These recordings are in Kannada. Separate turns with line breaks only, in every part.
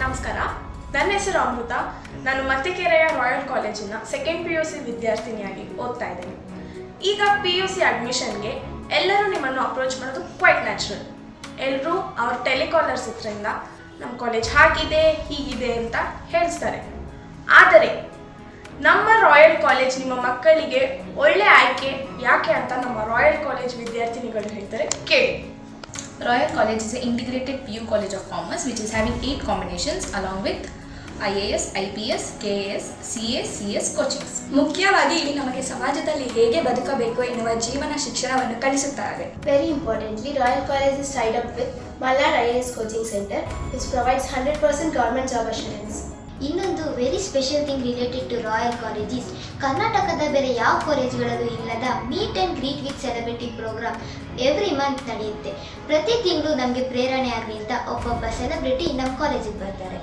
ನಮಸ್ಕಾರ, ನನ್ನ ಹೆಸರು ಅಮೃತ. ನಾನು ಮತ್ತಿಕೆರೆಯ ರಾಯಲ್ ಕಾಲೇಜಿನ ಸೆಕೆಂಡ್ PUC ವಿದ್ಯಾರ್ಥಿನಿಯಾಗಿ ಓದ್ತಾ ಇದ್ದೇನೆ. ಈಗ PUC ಅಡ್ಮಿಷನ್ಗೆ ಎಲ್ಲರೂ ನಿಮ್ಮನ್ನು ಅಪ್ರೋಚ್ ಮಾಡೋದು ಕ್ವೈಟ್ ನ್ಯಾಚುರಲ್. ಎಲ್ಲರೂ ಅವ್ರ ಟೆಲಿಕಾಲರ್ಸ್ ಇದರಿಂದ ನಮ್ಮ ಕಾಲೇಜ್ ಹಾಗಿದೆ ಹೀಗಿದೆ ಅಂತ ಹೇಳಿಸ್ತಾರೆ. ಆದರೆ ನಮ್ಮ ರಾಯಲ್ ಕಾಲೇಜ್ ನಿಮ್ಮ ಮಕ್ಕಳಿಗೆ ಒಳ್ಳೆ ಆಯ್ಕೆ ಯಾಕೆ ಅಂತ ನಮ್ಮ ರಾಯಲ್ ಕಾಲೇಜ್ ವಿದ್ಯಾರ್ಥಿನಿಗಳು ಹೇಳ್ತಾರೆ, ಕೇಳಿ.
Royal College is an integrated PU College of Commerce which is having 8 combinations along with IAS, IPS, KAS, CA, CS coachings.
ಮುಖ್ಯವಾಗಿ ಇಲ್ಲಿ ನಮಗೆ ಸಮಾಜದಲ್ಲಿ ಹೇಗೆ ಬದುಕಬೇಕು ಎನ್ನುವ ಜೀವನ ಶಿಕ್ಷಣವನ್ನು ಕಲಿಸುತ್ತಾರೆ.
Very importantly, Royal College is tied up with Malnad IAS Coaching Center, which provides 100% government job assurance.
ಇನ್ನೊಂದು very special thing related to royal colleges, ಕರ್ನಾಟಕದ ಬೇರೆ ಯಾವ ಕಾಲೇಜ್ಗಳಲ್ಲೂ ಇಲ್ಲದ meet and greet with celebrity program every month ನಡೆಯುತ್ತೆ. ಪ್ರತಿ ತಿಂಗಳು ನಮಗೆ ಪ್ರೇರಣೆ ಆಗಲಿ ಅಂತ ಒಬ್ಬೊಬ್ಬ ಸೆಲೆಬ್ರಿಟಿ ನಮ್ಮ ಕಾಲೇಜಿಗೆ ಬರ್ತಾರೆ.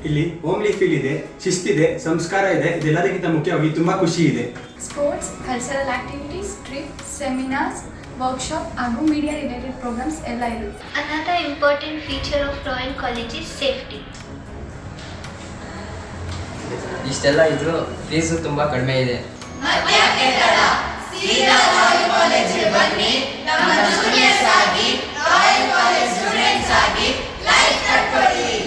ಇಲ್ಲಿ ಹೋಮ್ಲಿ ಫೀಲ್ ಇದೆ, ಶಿಸ್ತಿದೆ, ಸಂಸ್ಕಾರ ಇದೆ. ಇದೆಲ್ಲದಕ್ಕಿಂತ ಮುಖ್ಯವಾಗಿ ತುಂಬ ಖುಷಿ ಇದೆ.
Sports, cultural activities, trip, seminars, workshop ಹಾಗೂ ಮೀಡಿಯಾ ರಿಲೇಟೆಡ್ ಪ್ರೋಗ್ರಾಮ್ಸ್ ಎಲ್ಲ ಇರುತ್ತೆ.
Another important feature of Royal College is safety.
ಇಷ್ಟೆಲ್ಲ ಇದ್ರೂ ಫೀಸು ತುಂಬ ಕಡಿಮೆ ಇದೆ.
ನಮ್ಮ ಜೂನಿಯರ್ಸ್ ಆಗಿ ರಾಯಲ್ ಕಾಲೇಜ್ ಸ್ಟೂಡೆಂಟ್ಸ್ ಆಗಿ ಲೈಫ್ ಕಟ್ಕೊಳ್ಳಿ.